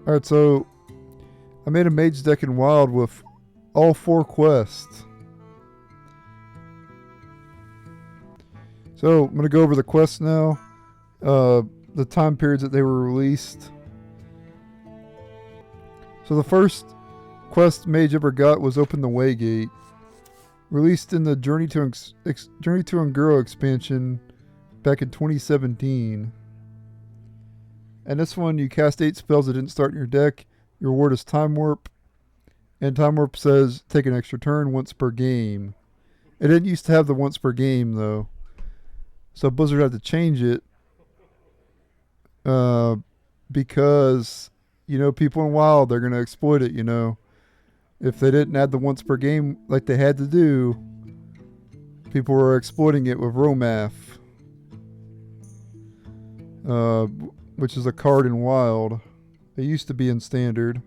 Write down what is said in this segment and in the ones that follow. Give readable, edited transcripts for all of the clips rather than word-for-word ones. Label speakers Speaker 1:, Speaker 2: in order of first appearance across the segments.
Speaker 1: Alright, so I made a mage deck in Wild with all 4 quests. So I'm going to go over the quests now. The time periods that they were released. So the first quest Mage ever got was Open the Waygate. Released in the Journey to Unguro expansion back in 2017. And this one, you cast 8 spells that didn't start in your deck. Your reward is Time Warp. And Time Warp says take an extra turn once per game. It didn't used to have the once per game though. So Blizzard had to change it. Because, you know, people in Wild, they're going to exploit it, you know. If they didn't add the once per game like they had to do, people were exploiting it with Romath. Which is a card in Wild. It used to be in Standard.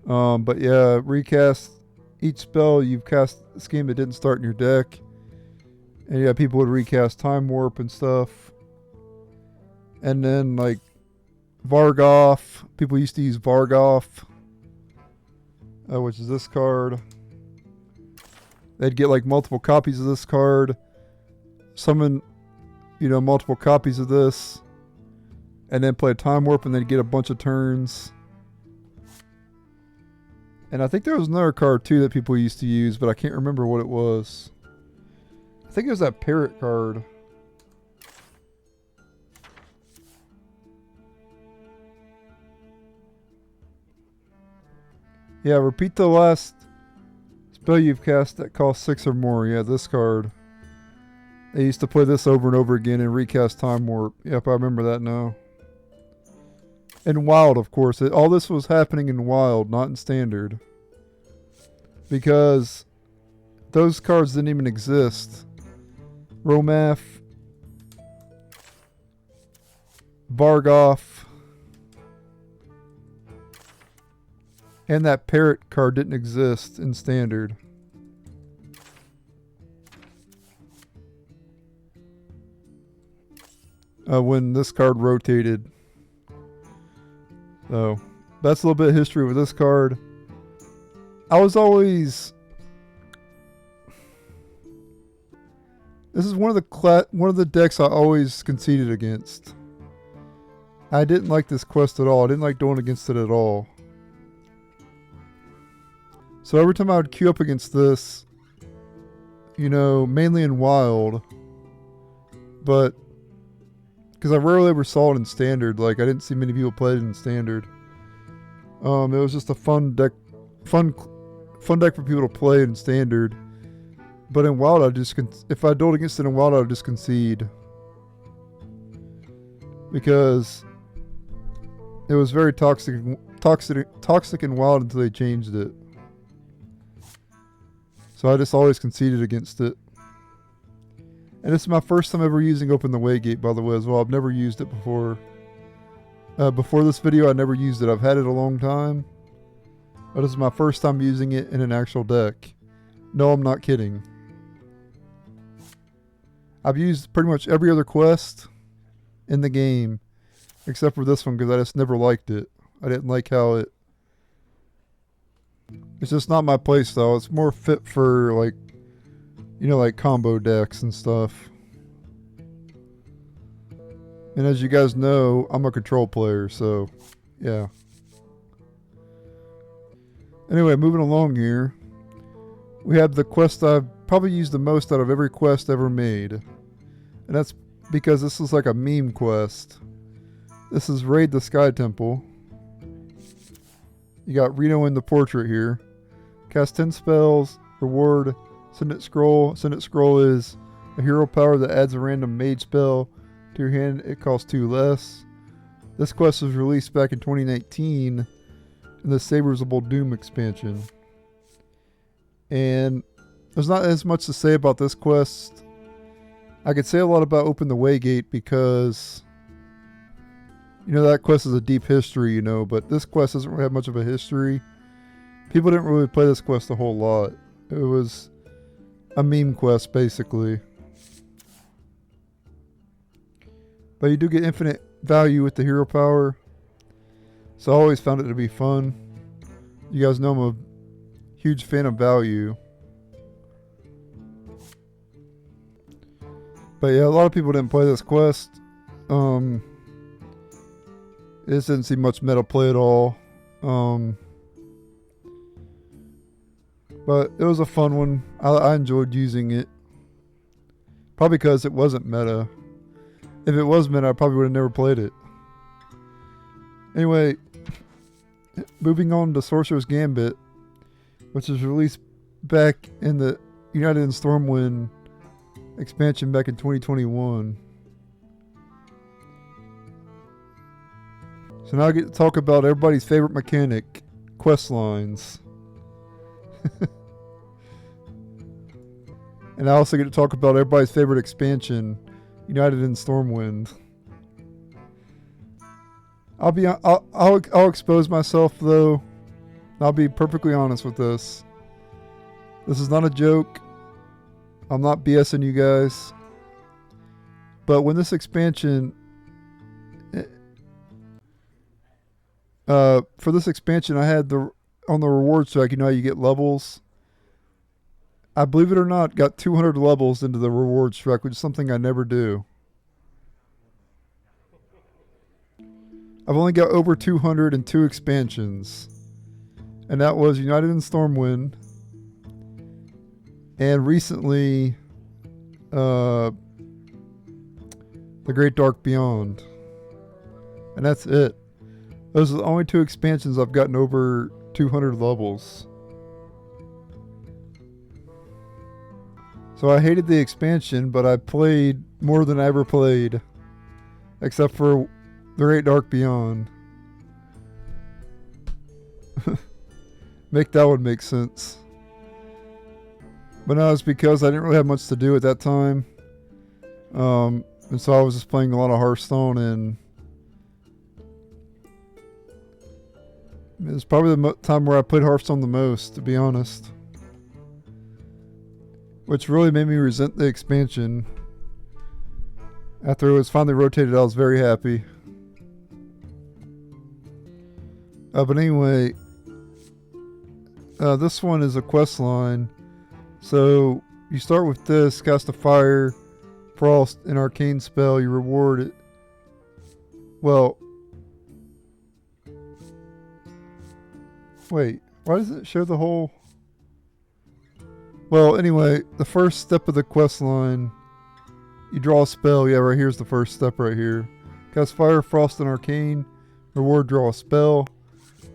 Speaker 1: But yeah, recast each spell you've cast a scheme that didn't start in your deck. And yeah, people would recast Time Warp and stuff. And then like Vargoth. People used to use Vargoth. Which is this card. They'd get like multiple copies of this card. Summon, you know, multiple copies of this. And then play Time Warp and then get a bunch of turns. And I think there was another card too that people used to use, but I can't remember what it was. I think it was that Parrot card. Yeah, repeat the last spell you've cast that costs 6 or more. Yeah, this card. They used to play this over and over again and recast Time Warp. Yep, I remember that now. In Wild, of course. All this was happening in Wild, not in Standard. Because those cards didn't even exist. Romath, Vargoth, and that Parrot card didn't exist in Standard. When this card rotated. So, that's a little bit of history with this card. I was always... This is one of the decks I always conceded against. I didn't like this quest at all. I didn't like going against it at all. So every time I would queue up against this, you know, mainly in Wild, but because I rarely ever saw it in Standard, like I didn't see many people play it in Standard. It was just a fun deck for people to play in Standard. But in Wild, if I dueled against it in Wild, I would just concede. Because it was very toxic in Wild until they changed it. So I just always conceded against it. And this is my first time ever using Open the Waygate, by the way, as well. I've never used it before. Before this video, I never used it. I've had it a long time. But this is my first time using it in an actual deck. No, I'm not kidding. I've used pretty much every other quest in the game. Except for this one, because I just never liked it. I didn't like how it... It's just not my playstyle. It's more fit for, like, you know, like combo decks and stuff. And as you guys know, I'm a control player, so, yeah. Anyway, moving along here. We have the quest I've probably used the most out of every quest ever made. And that's because this is like a meme quest. This is Raid the Sky Temple. You got Reno in the portrait here. Cast 10 spells. Reward. Signet Scroll. Signet Scroll is a hero power that adds a random mage spell to your hand. It costs 2 less. This quest was released back in 2019 in the Sabers of Doom expansion. And there's not as much to say about this quest. I could say a lot about Open the Waygate because, you know, that quest is a deep history, you know, but this quest doesn't really have much of a history. People didn't really play this quest a whole lot. It was a meme quest, basically. But you do get infinite value with the hero power. So I always found it to be fun. You guys know I'm a huge fan of value. But yeah, a lot of people didn't play this quest. It just didn't see much meta play at all. But it was a fun one. I enjoyed using it. Probably because it wasn't meta. If it was meta, I probably would have never played it. Anyway, moving on to Sorcerer's Gambit, which was released back in the United in Stormwind expansion back in 2021. So now I get to talk about everybody's favorite mechanic, quest lines. And I also get to talk about everybody's favorite expansion, United in Stormwind. I'll expose myself though. I'll be perfectly honest with this. This is not a joke. I'm not BSing you guys. But when this expansion, for this expansion, I had on the rewards track, you know how you get levels. I, believe it or not, got 200 levels into the rewards track, which is something I never do. I've only got over 200 in 2 expansions. And that was United in Stormwind. And recently, The Great Dark Beyond. And that's it. Those are the only 2 expansions I've gotten over 200 levels. So I hated the expansion, but I played more than I ever played. Except for The Great Dark Beyond. Make that one make sense. But no, it's because I didn't really have much to do at that time. And so I was just playing a lot of Hearthstone, and it was probably the time where I played Hearthstone the most, to be honest. Which really made me resent the expansion. After it was finally rotated, I was very happy. But anyway, this one is a quest line. So you start with this, cast a fire, frost, an arcane spell. You reward it. Well, wait, why does it show the whole? Well, anyway, the first step of the quest line, you draw a spell. Yeah, right here's the first step right here. Cast fire, frost, and arcane. Reward, draw a spell.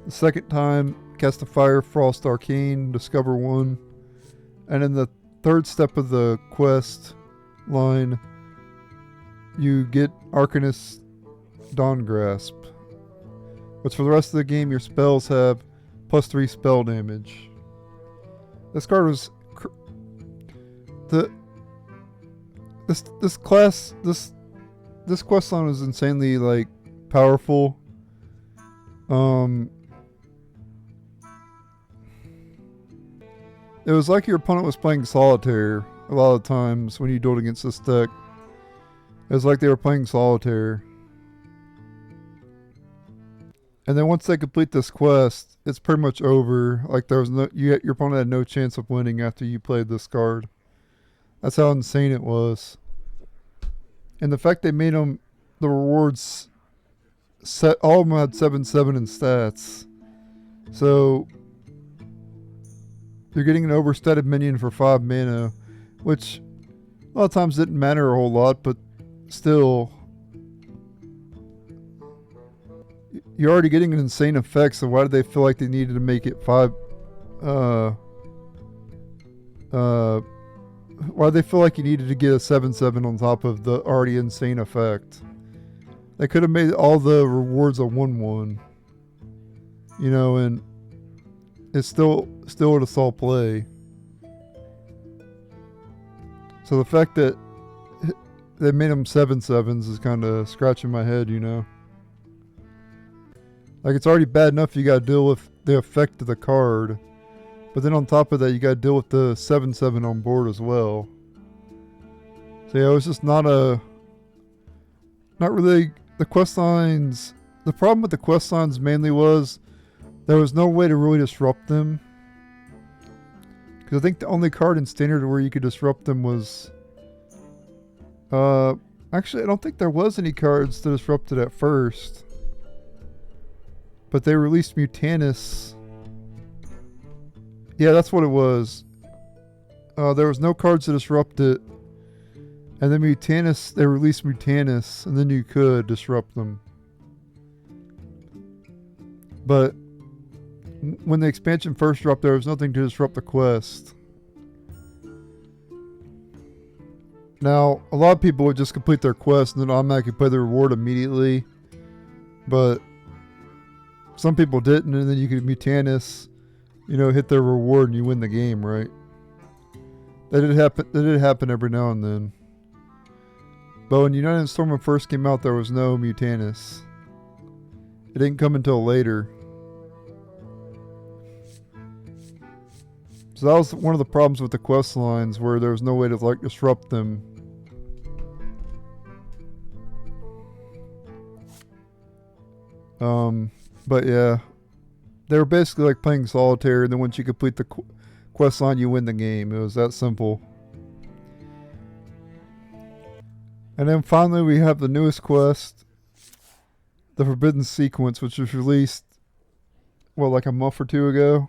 Speaker 1: The second time, cast a fire, frost, arcane, discover 1. And in the third step of the quest line, you get Arcanist Dawn Grasp. But for the rest of the game, your spells have +3 spell damage. This card was this quest line was insanely like powerful. It was like your opponent was playing solitaire a lot of times when you dueled against this deck. It was like they were playing solitaire. And then once they complete this quest, it's pretty much over. Like there was your opponent had no chance of winning after you played this card. That's how insane it was. And the fact they made them, the rewards, all of them had 7/7 in stats. So you're getting an overstated minion for 5 mana, which a lot of times didn't matter a whole lot, but still, you're already getting an insane effect, so why did they feel like they needed to make it 5? Why did they feel like you needed to get a 7/7 on top of the already insane effect? They could have made all the rewards a 1/1. You know, and it's still would have saw play. So the fact that they made them 7/7s is kind of scratching my head, you know. Like, it's already bad enough you gotta deal with the effect of the card, but then on top of that you gotta deal with the 7/7 on board as well. So yeah, it was just not a not really. The quest lines. The problem with the quest lines mainly was there was no way to really disrupt them. Because I think the only card in Standard where you could disrupt them was... actually, I don't think there was any cards to disrupt it at first. But they released Mutanus. Yeah, that's what it was. There was no cards to disrupt it. And then Mutanus, they released Mutanus, and then you could disrupt them. But when the expansion first dropped, there was nothing to disrupt the quest. Now, a lot of people would just complete their quest and then automatically play the reward immediately. But some people didn't, and then you could Mutanus, you know, hit their reward and you win the game, right? That did happen every now and then. But when United Storm first came out, there was no Mutanus. It didn't come until later. So that was one of the problems with the quest lines, where there was no way to like disrupt them. But yeah, they were basically like playing solitaire, and then once you complete the quest line, you win the game. It was that simple. And then finally we have the newest quest, the Forbidden Sequence, which was released, well, like a month or two ago.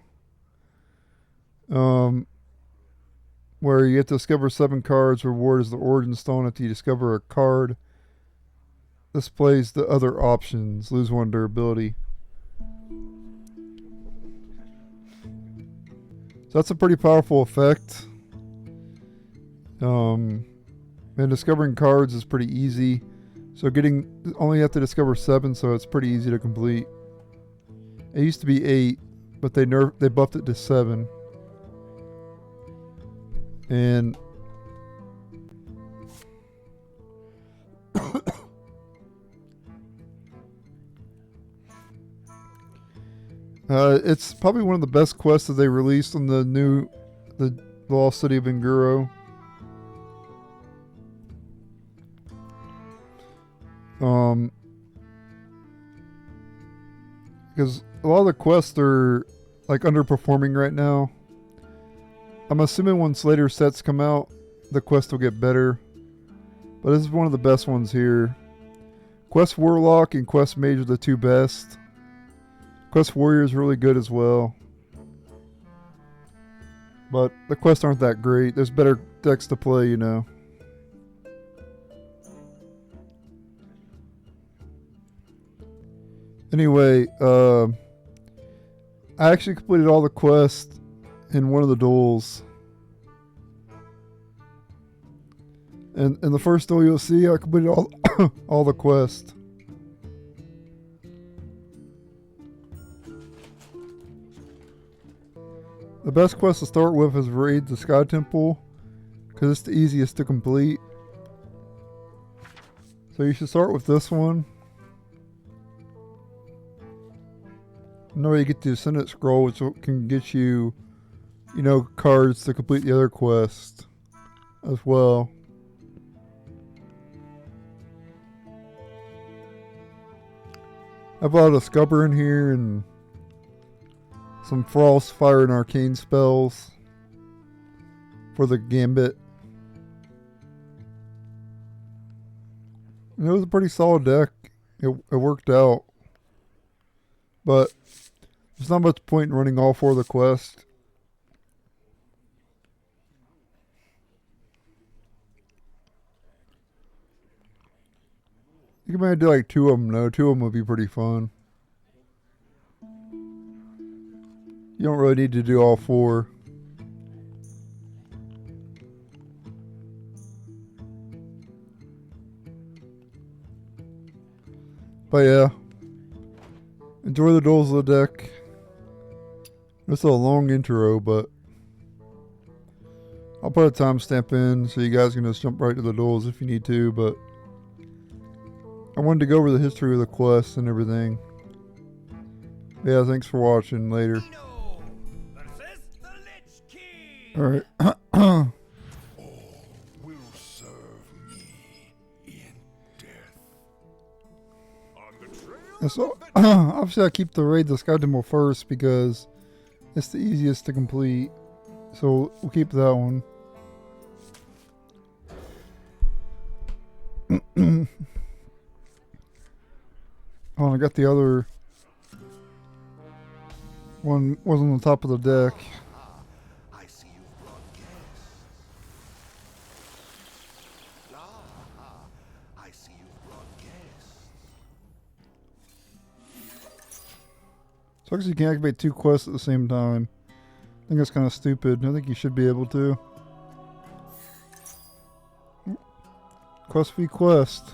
Speaker 1: Where you have to discover 7 cards, reward is the Origin Stone. After you discover a card, displays the other options, lose 1 durability. So that's a pretty powerful effect. And discovering cards is pretty easy. So only have to discover 7, so it's pretty easy to complete. It used to be 8, but they buffed it to 7. And it's probably one of the best quests that they released on the Lost City of Enguro. Because a lot of the quests are like underperforming right now. I'm assuming once later sets come out, the quest will get better. But this is one of the best ones here. Quest Warlock and Quest Mage are the 2 best. Quest Warrior is really good as well. But the quests aren't that great. There's better decks to play, you know. Anyway, I actually completed all the quests in one of the duels. And in the first duel you'll see I completed all the quests. The best quest to start with is Raid the Sky Temple, because it's the easiest to complete. So you should start with this one. Now you get the Ascendant Scroll, which can get you, you know, cards to complete the other quest as well. I have a lot of Scubber in here and some Frost, Fire, and Arcane spells for the Gambit. And it was a pretty solid deck. It worked out. But there's not much point in running all 4 of the quests. You can maybe do like 2 of them though. 2 of them would be pretty fun. You don't really need to do all 4. But yeah. Enjoy the duels of the deck. It's a long intro, but I'll put a timestamp in so you guys can just jump right to the duels if you need to, but I wanted to go over the history of the quest and everything. Yeah, thanks for watching. Later. Alright.
Speaker 2: All will serve me in death.
Speaker 1: And so, obviously I keep the Raid the Sky Temple first because it's the easiest to complete. So we'll keep that one. Oh, I got the other one was on the top of the deck.
Speaker 2: I see you've brought guests. I see you've brought guests.
Speaker 1: So actually you can activate 2 quests at the same time. I think that's kind of stupid. I think you should be able to. Quest v quest.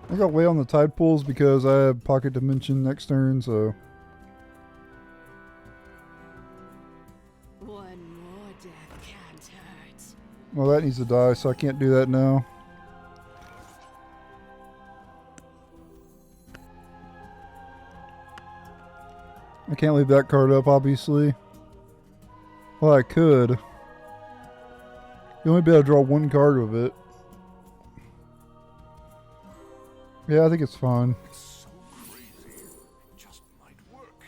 Speaker 1: I got way on the tide pools because I have Pocket Dimension next turn, so.
Speaker 3: One more death can't hurt.
Speaker 1: Well, that needs to die, so I can't do that now. I can't leave that card up, obviously. Well, I could. You only be able to draw 1 card with it. Yeah, I think it's fine.
Speaker 2: It's so crazy. It just might work.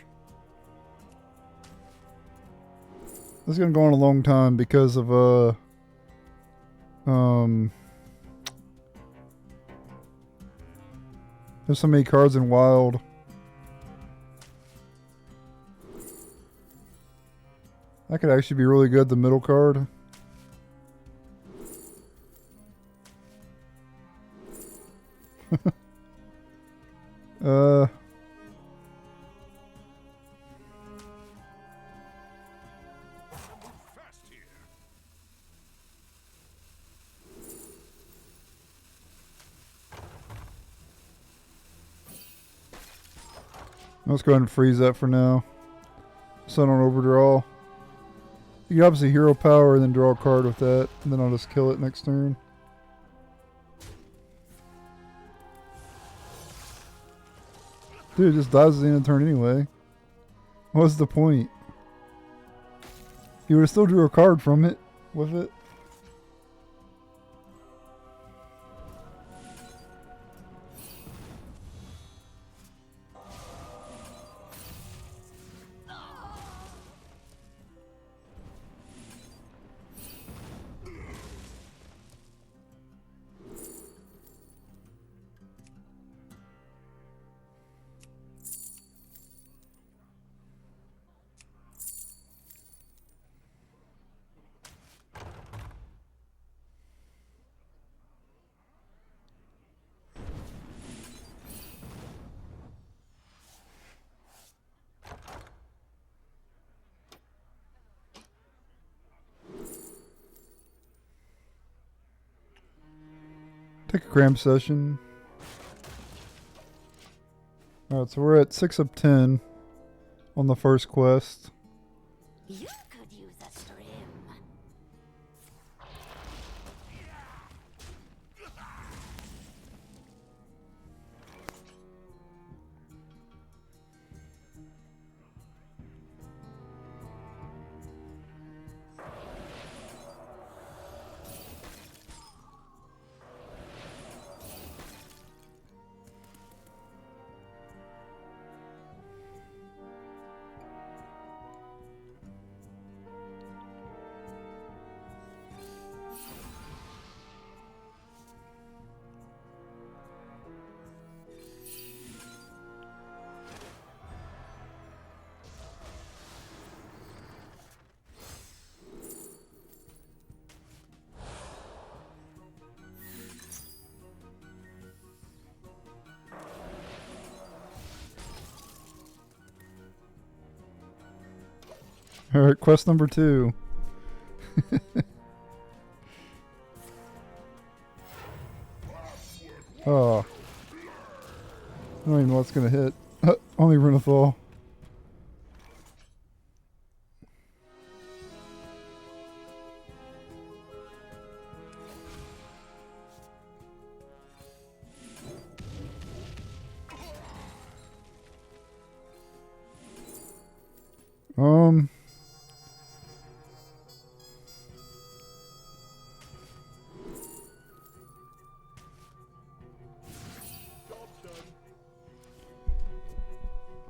Speaker 1: This is gonna go on a long time because of there's so many cards in Wild. That could actually be really good, the middle card.
Speaker 2: Fast here.
Speaker 1: Let's go ahead and freeze that for now. Set on overdraw. You can obviously hero power and then draw a card with that, and then I'll just kill it next turn. Dude, it just dies at the end of the turn anyway. What was the point? You would have still drew a card from it with it. Take a cram session. Alright, so we're at 6 of 10 on the first quest.
Speaker 3: You could use a stream.
Speaker 1: Alright, quest number 2. Oh. I don't even know what's gonna hit. Only Renathal.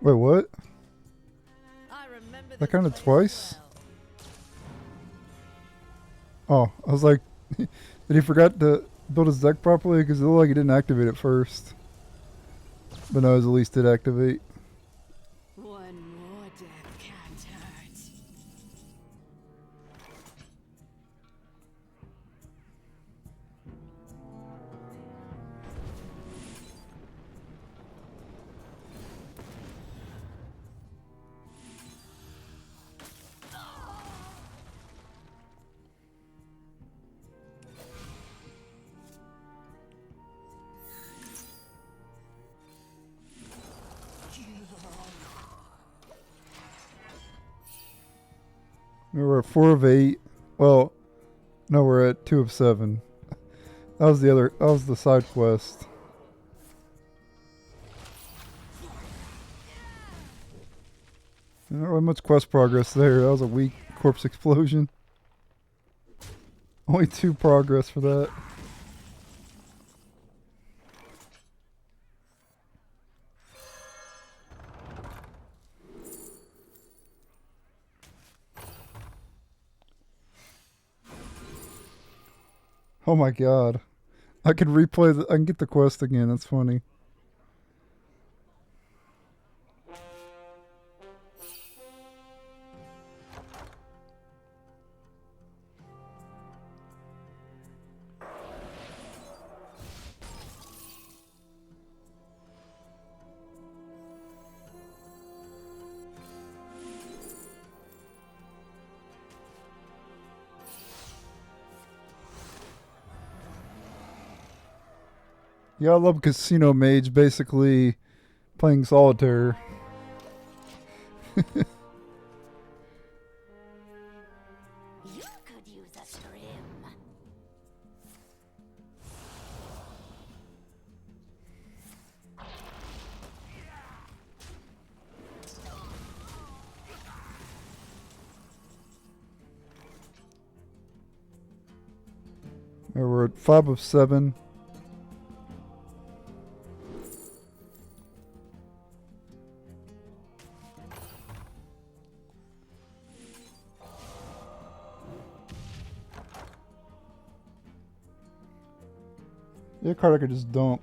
Speaker 1: Wait, what?
Speaker 3: I remember
Speaker 1: That
Speaker 3: this
Speaker 1: counted
Speaker 3: place
Speaker 1: twice?
Speaker 3: well.
Speaker 1: Oh, I was like, did he forgot to build his deck properly? Because it looked like he didn't activate it first. But no, his at least did activate.
Speaker 3: One more death can't hurt.
Speaker 1: We're at 4 of 8. Well, no, we're at 2 of 7. That was the other. That was the side quest. Not really much quest progress there. That was a weak corpse explosion. Only 2 progress for that. Oh my god. I can replay the, I can get the quest again. That's funny. Yeah, I love Casino Mage basically playing solitaire.
Speaker 3: You could use a trim.
Speaker 1: We're at 5 of 7. Yeah, card I could just dump.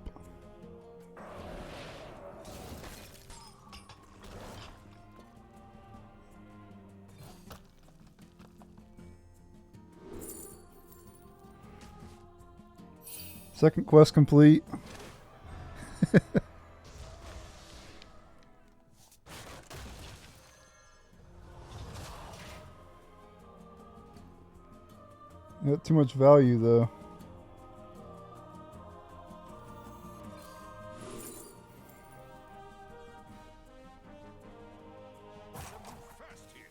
Speaker 1: Second quest complete. Got too much value though.
Speaker 2: Fast here.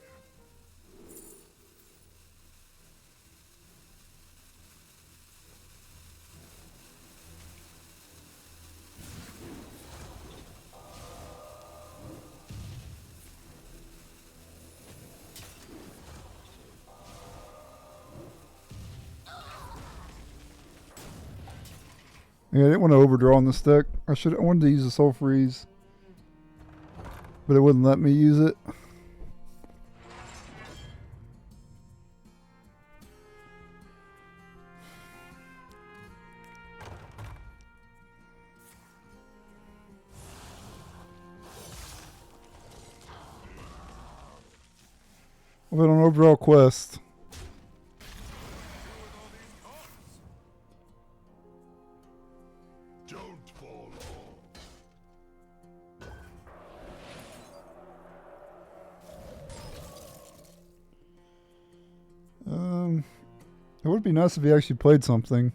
Speaker 1: Yeah, I didn't want to overdraw on this deck. I wanted to use the Soul Freeze, but it wouldn't let me use it. I went on overall quest.
Speaker 2: Don't fall off.
Speaker 1: It would be nice if he actually played something.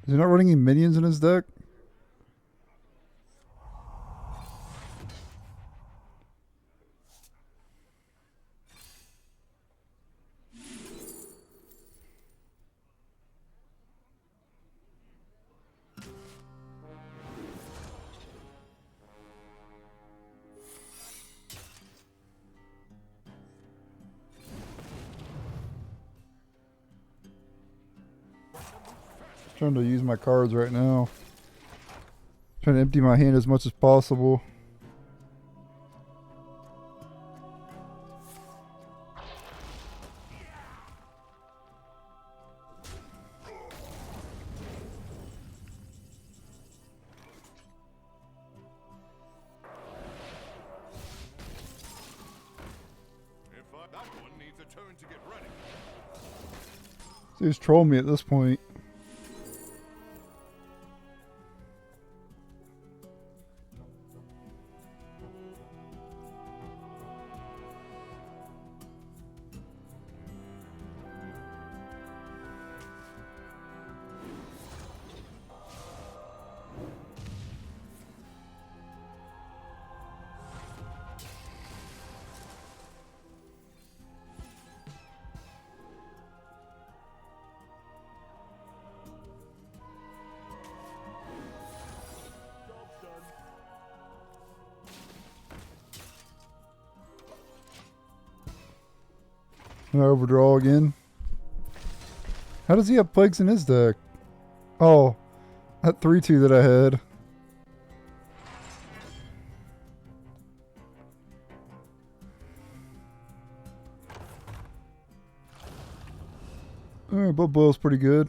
Speaker 1: Is he not running any minions in his deck? Trying to use my cards right now. Trying to empty my hand as much as possible.
Speaker 2: That one needs a turn to get ready.
Speaker 1: So he's trolling me at this point. And I overdraw again. How does he have plagues in his deck? Oh, that 3-2 that I had. Alright, Blood Boil's pretty good.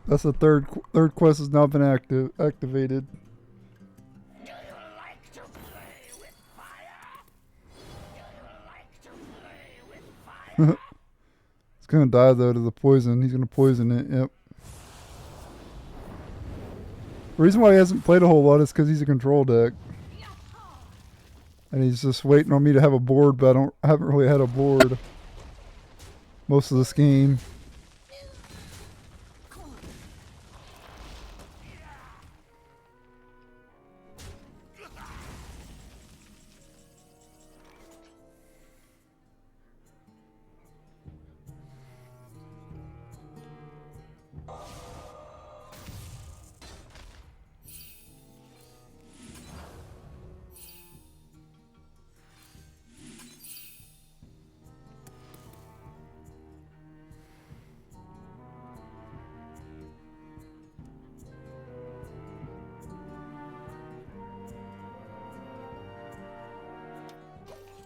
Speaker 1: That's the third quest has now been activated.
Speaker 3: Do you like to play with fire? Do you like to play with fire?
Speaker 1: It's gonna die though to the poison. He's gonna poison it. Yep. The reason why he hasn't played a whole lot is because he's a control deck, and he's just waiting on me to have a board. But I haven't really had a board most of this game.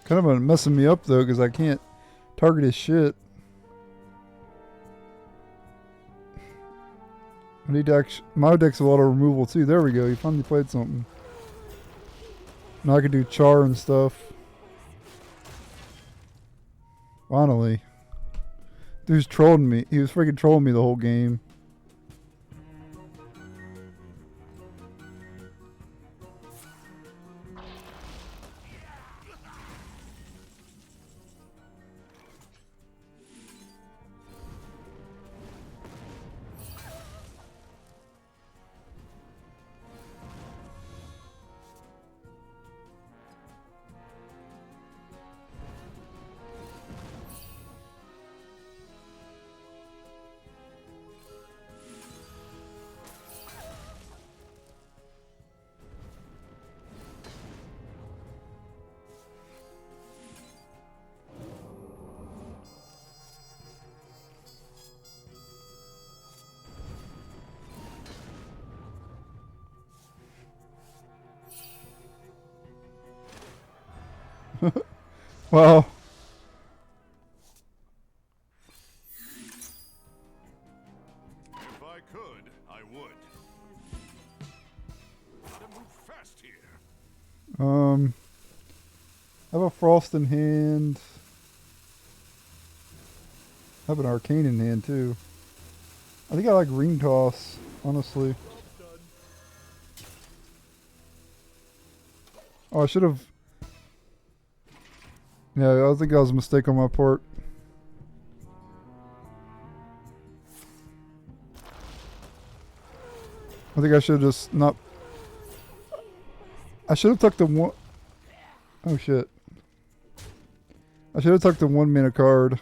Speaker 1: Kind of messing me up though, because I can't target his shit. I need to my deck's a lot of removal too. There we go. He finally played something. Now I can do char and stuff. Finally. Dude's trolling me. He was freaking trolling me the whole game. Well, I have a Frost in hand. I have an Arcane in hand too. I think I like Ring Toss, honestly. Oh, I should have. Yeah, I think that was a mistake on my part. I think I should have just not. I should have took the one. Oh shit. I should have took the 1 mana card.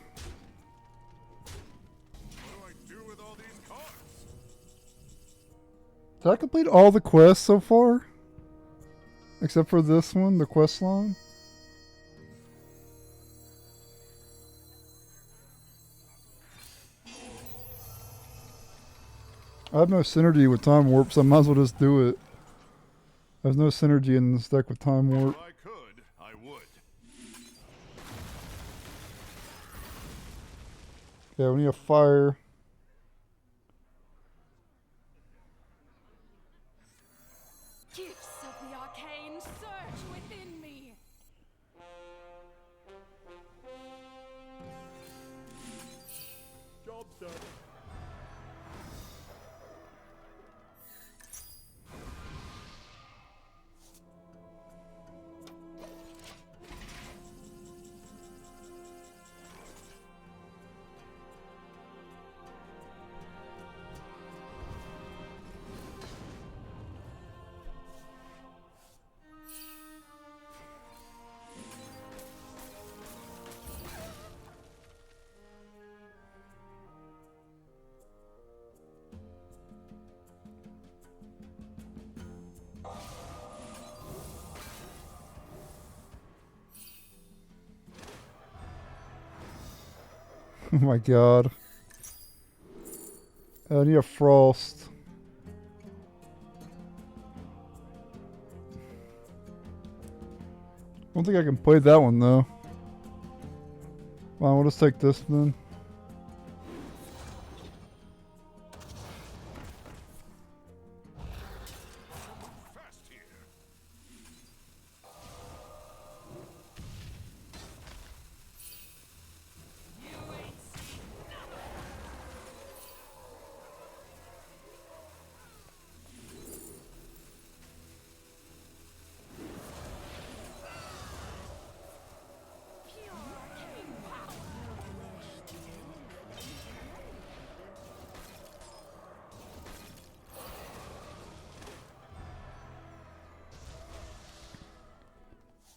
Speaker 1: Did I complete all the quests so far? Except for this one, the quest line? I have no synergy with Time Warp, so I might as well just do it. There's no synergy in this deck with Time Warp.
Speaker 2: If I could, I would.
Speaker 1: Yeah, we need a fire.
Speaker 4: Gifts of the arcane surge within me.
Speaker 2: Job done.
Speaker 1: Oh my god. I need a Frost. I don't think I can play that one though. Well, we'll just take this then.
Speaker 2: Fast here.
Speaker 4: Pure arcane power.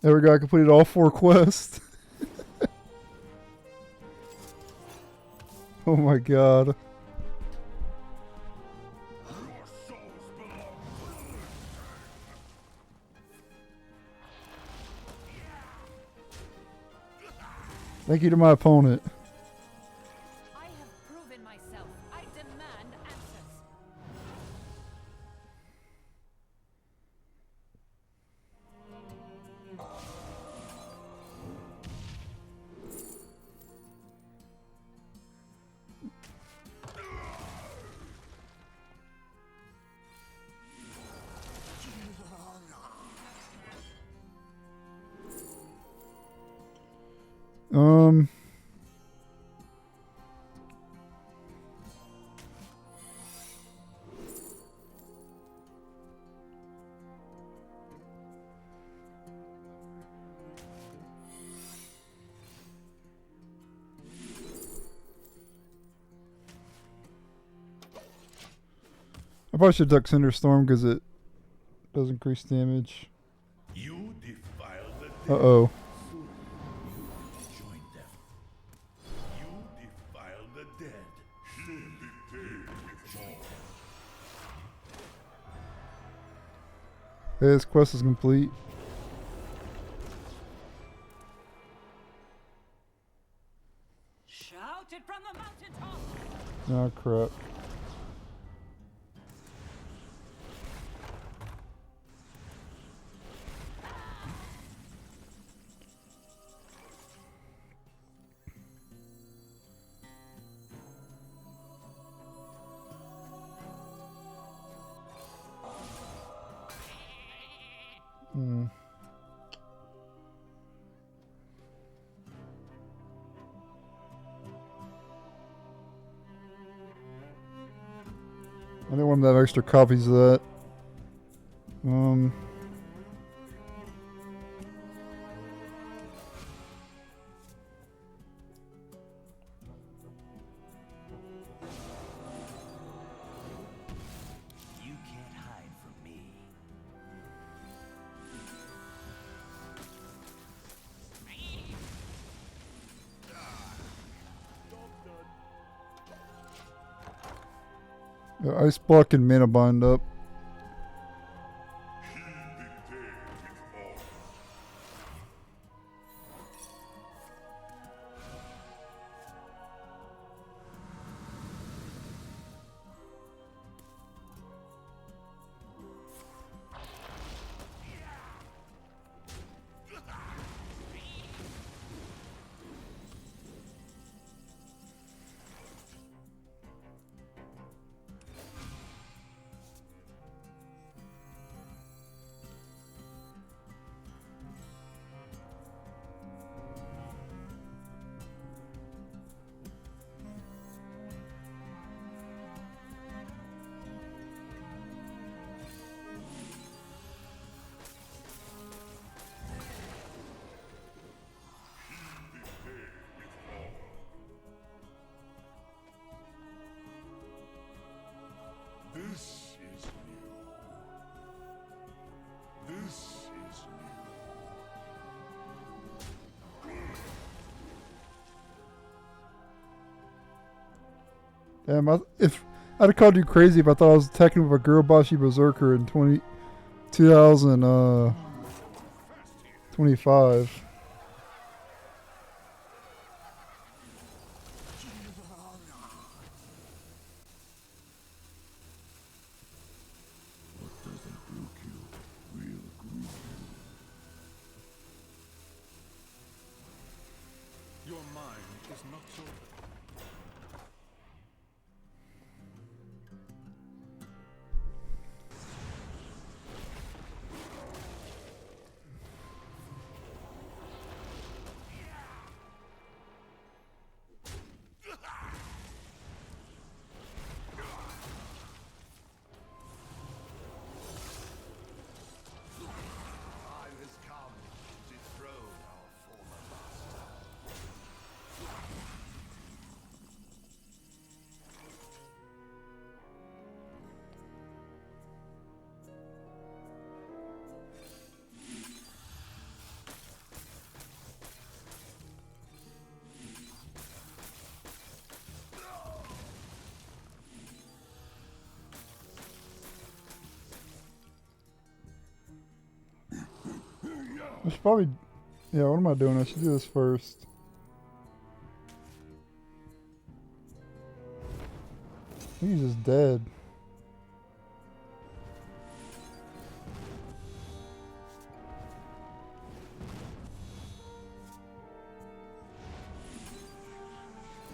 Speaker 1: There we go, I completed all 4 quests. Oh my god.
Speaker 2: Your souls belong.
Speaker 1: Thank you to my opponent.
Speaker 4: I have proven myself. I demand answers.
Speaker 1: Um. I probably should duck Cinderstorm because it does increase damage.
Speaker 2: You defile the dead.
Speaker 1: Uh-oh.
Speaker 2: Join them. You defile the dead. Heal the dead with joy.
Speaker 1: Okay, this quest is complete.
Speaker 4: Shout it from the mountaintop.
Speaker 1: Oh crap. I didn't want them to have extra copies of that.
Speaker 3: You can't hide from me.
Speaker 1: Yeah, Ice Block and Mana Bind up.
Speaker 2: This is new. This is new.
Speaker 1: Damn, if I'd have called you crazy if I thought I was attacking with a Gurubashi Berserker in 2025.
Speaker 2: Your mind is not so.
Speaker 1: I should probably... Yeah, what am I doing? I should do this first. I think he's just dead.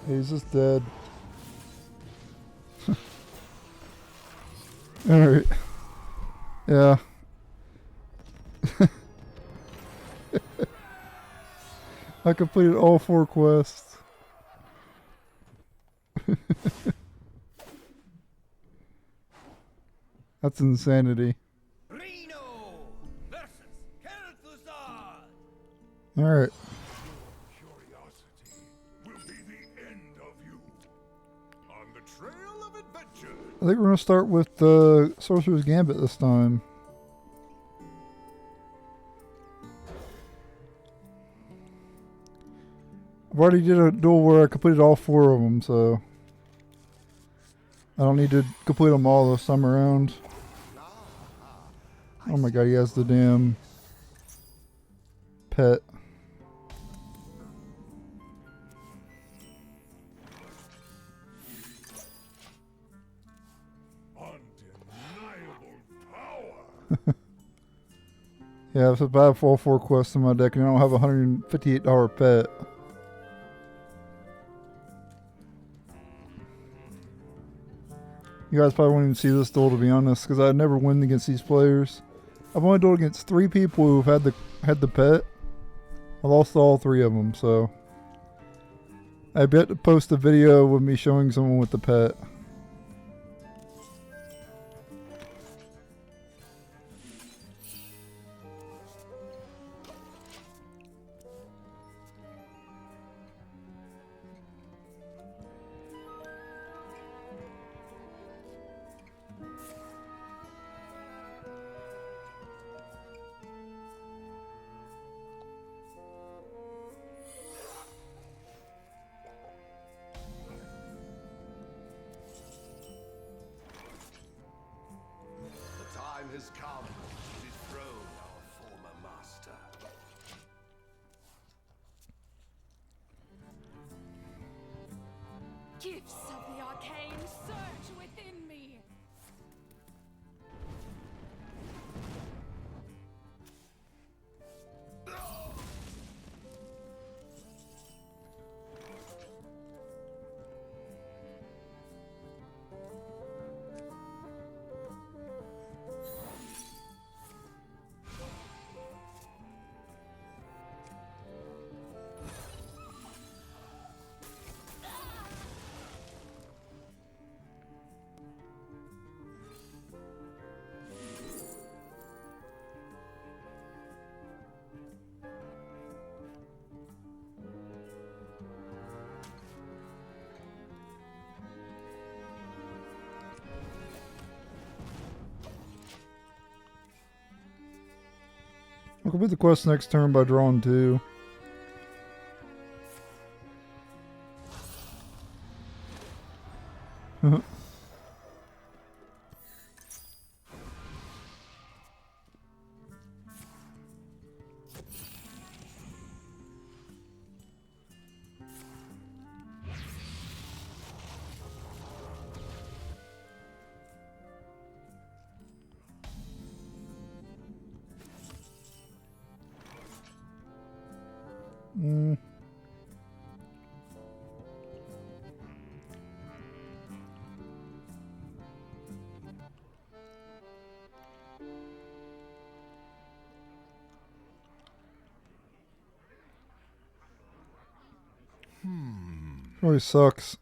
Speaker 1: He's just dead. Alright. Yeah. I completed all 4 quests. That's insanity.
Speaker 3: Reno versus Kel'Thuzad.
Speaker 1: Alright.
Speaker 2: Curiosity will be the end of you. On the trail of adventure.
Speaker 1: I think we're going to start with Sorcerer's Gambit this time. I've already did a duel where I completed all 4 of them, so I don't need to complete them all this time around. Oh my god, he has the damn pet.
Speaker 2: Undeniable power.
Speaker 1: Yeah, so if I have all 4 quests in my deck and I don't have a $158 pet. You guys probably won't even see this duel, to be honest, because I never win against these players. I've only dueled against 3 people who've had the pet. I lost all 3 of them, so I've yet to post a video with me showing someone with the pet.
Speaker 4: Gifts of the arcane surge within me.
Speaker 1: I'll complete the quest next turn by drawing 2. Really sucks.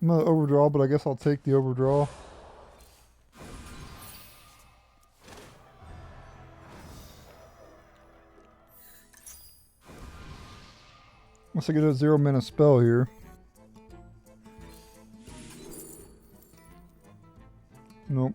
Speaker 1: I'm gonna overdraw, but I guess I'll take the overdraw. Unless I get a 0-mana spell here. Nope.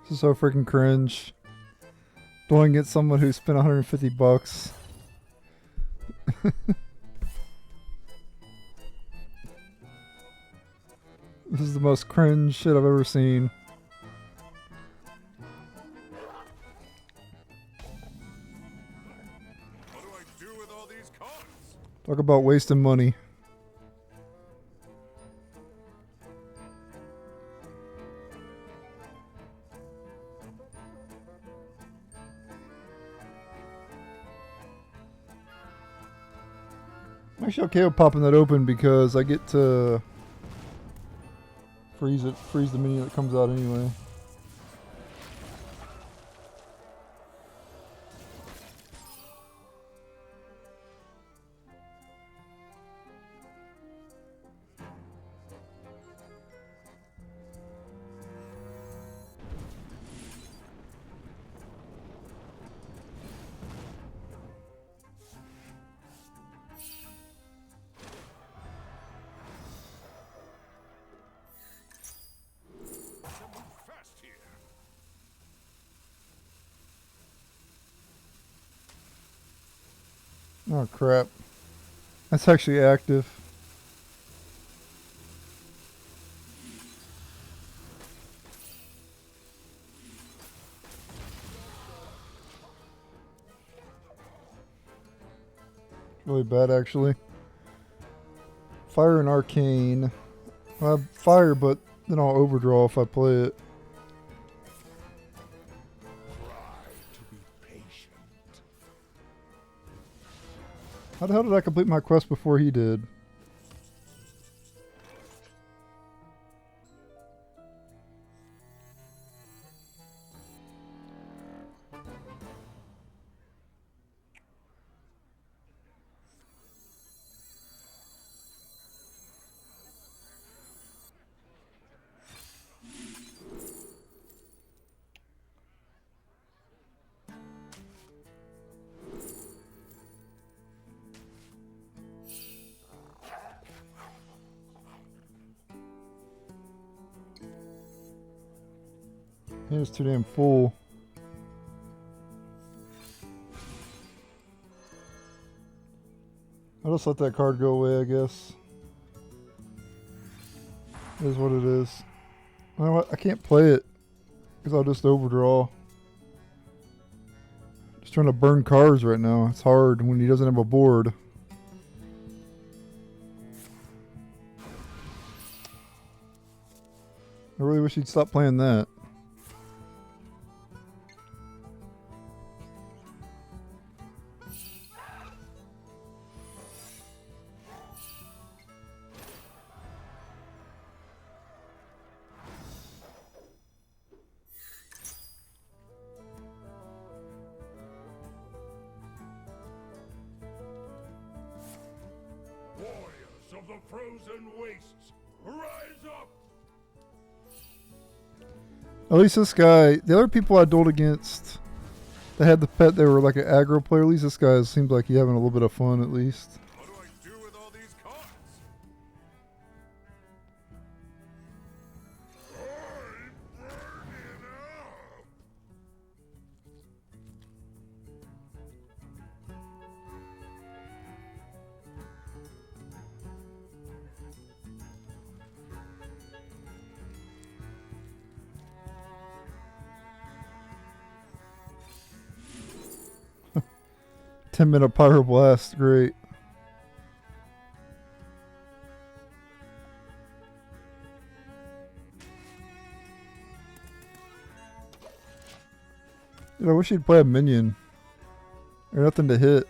Speaker 1: This is so freaking cringe. Going against someone who spent $150. This is the most cringe shit I've ever seen.
Speaker 2: What do I do with all these cards?
Speaker 1: Talk about wasting money. I'm actually okay with popping that open because I get to freeze the minion that comes out anyway.
Speaker 2: Fast here.
Speaker 1: Oh crap. That's actually active. Really bad actually. Fire and Arcane. I have fire, but then I'll overdraw if I play it.
Speaker 2: Try to be patient.
Speaker 1: How the hell did I complete my quest before he did? It's too damn full. I'll just let that card go away, I guess. It is what it is. You know what? I can't play it because I'll just overdraw. Just trying to burn cards right now. It's hard when he doesn't have a board. I really wish he'd stop playing that.
Speaker 2: Warriors of the frozen wastes, rise up!
Speaker 1: At least this guy, the other people I dueled against that had the pet, they were like an aggro player. At least this guy seems like he's having a little bit of fun at least.
Speaker 2: What do I do with all these cards? I'm burning up!
Speaker 1: Ten-minute Pyro Blast, great. Dude, I wish he'd play a minion. Or nothing to hit.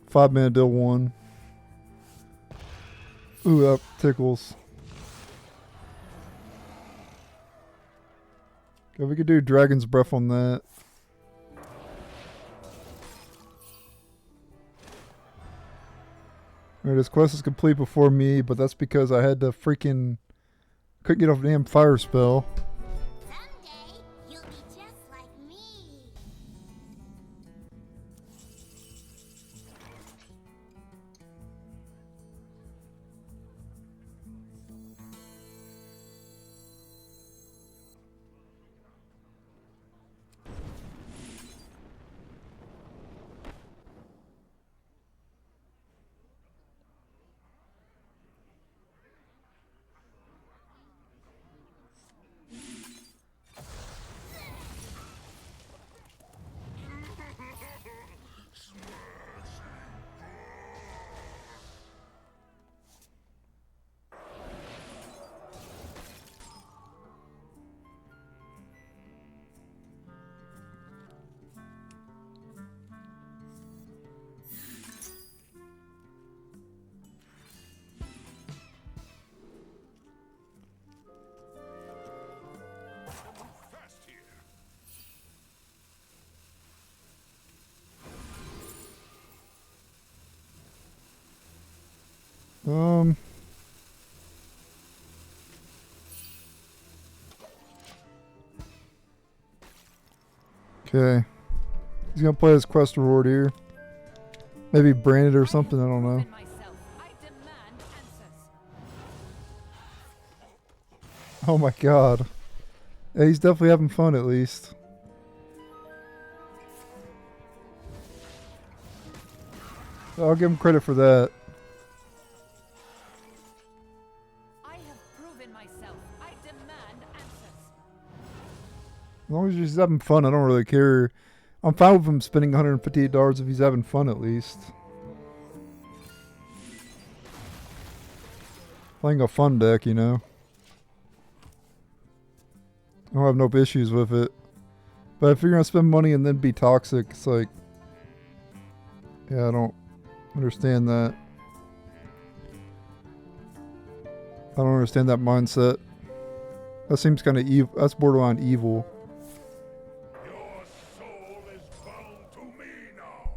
Speaker 1: Five-man deal one. Ooh, that tickles. Okay, we could do Dragon's Breath on that. Alright, his quest is complete before me, but that's because I had to freaking... couldn't get off the damn fire spell.
Speaker 3: Someday, you'll be just like me. Fast here.
Speaker 1: Okay. He's gonna play his quest reward here. Maybe brand it or something, I don't know.
Speaker 4: I demand answers.
Speaker 1: Oh my god. Yeah, he's definitely having fun at least. I'll give him credit for that.
Speaker 4: I have proven myself. I demand answers.
Speaker 1: As long as he's having fun, I don't really care. I'm fine with him spending $158 if he's having fun at least. Playing a fun deck, you know. I don't have no issues with it. But if you're going to spend money and then be toxic, it's like... yeah, I don't understand that. I don't understand that mindset. That seems kind of evil. That's borderline evil.
Speaker 2: Your soul is bound to me now.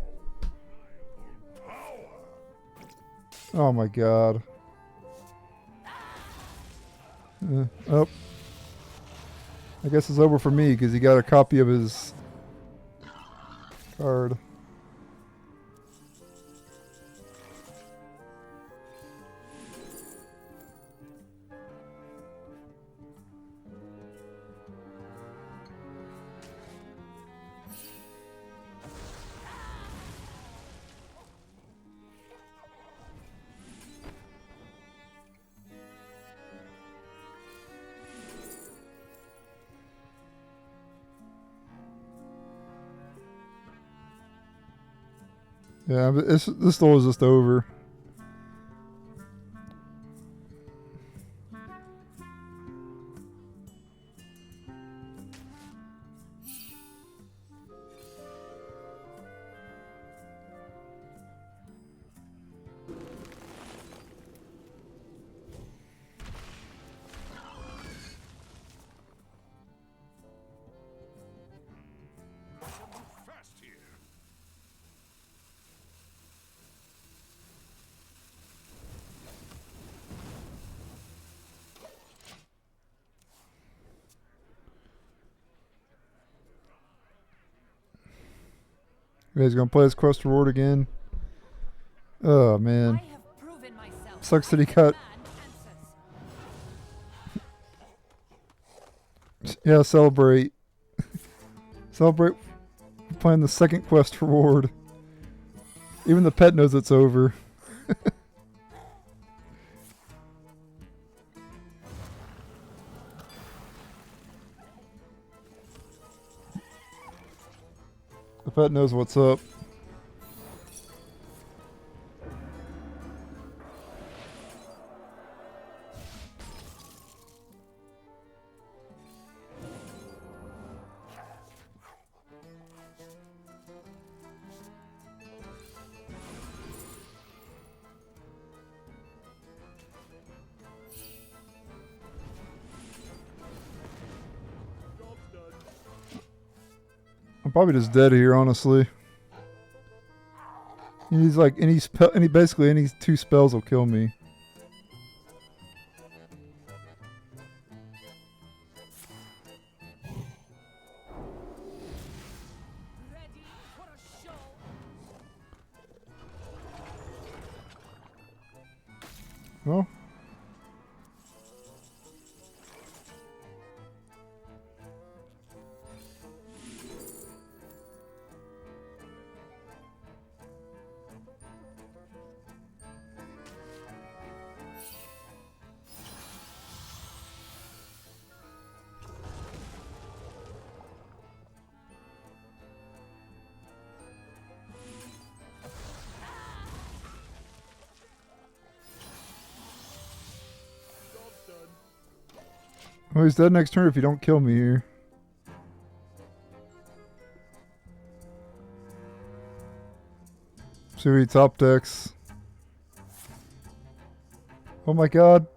Speaker 2: Power.
Speaker 1: Oh my god. Oh. I guess it's over for me because he got a copy of his card. Yeah, but this duel is just over.
Speaker 2: Fast here.
Speaker 1: He's gonna play his quest reward again. Oh
Speaker 4: I
Speaker 1: man,
Speaker 4: have proven myself.
Speaker 1: sucks that he
Speaker 4: I
Speaker 1: cut.
Speaker 4: demand answers.
Speaker 1: Yeah, celebrate. Celebrate playing the second quest reward. Even the pet knows it's over. The pet knows what's up. I'm probably just dead here, honestly. He's like basically any 2 spells will kill me.
Speaker 4: Ready for a show.
Speaker 1: Well. Oh, he's dead next turn if you don't kill me here. See what he top decks. Oh my god.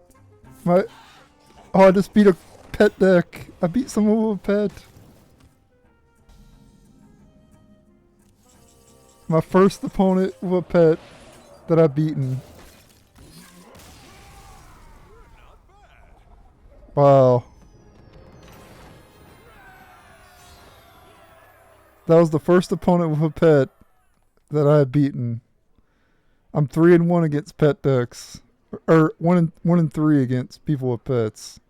Speaker 1: Oh, I just beat a pet deck. I beat someone with a pet. My first opponent with a pet that I've beaten. Wow. That was the first opponent with a pet that I had beaten. I'm 3-1 against pet decks. Or 1-3 against people with pets.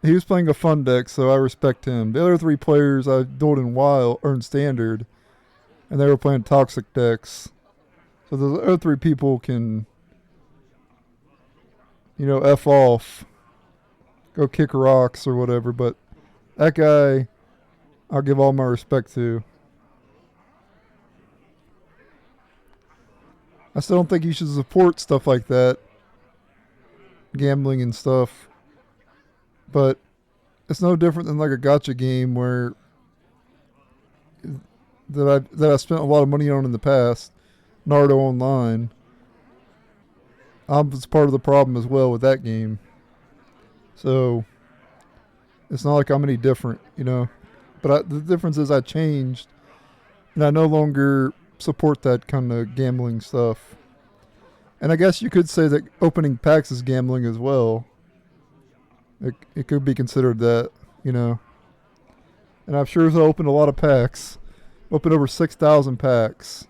Speaker 1: He was playing a fun deck, so I respect him. The other 3 players I dueled in wild or in standard, and they were playing toxic decks. So the other 3 people can, you know, F off. Go kick rocks or whatever, but that guy, I'll give all my respect to. I still don't think you should support stuff like that. Gambling and stuff. But it's no different than like a gacha game where that I spent a lot of money on in the past. Naruto Online. I was part of the problem as well with that game. So it's not like I'm any different, you know. But the difference is I changed, and I no longer support that kind of gambling stuff. And I guess you could say that opening packs is gambling as well. It could be considered that, you know. And I'm sure I opened a lot of packs. Opened over 6,000 packs.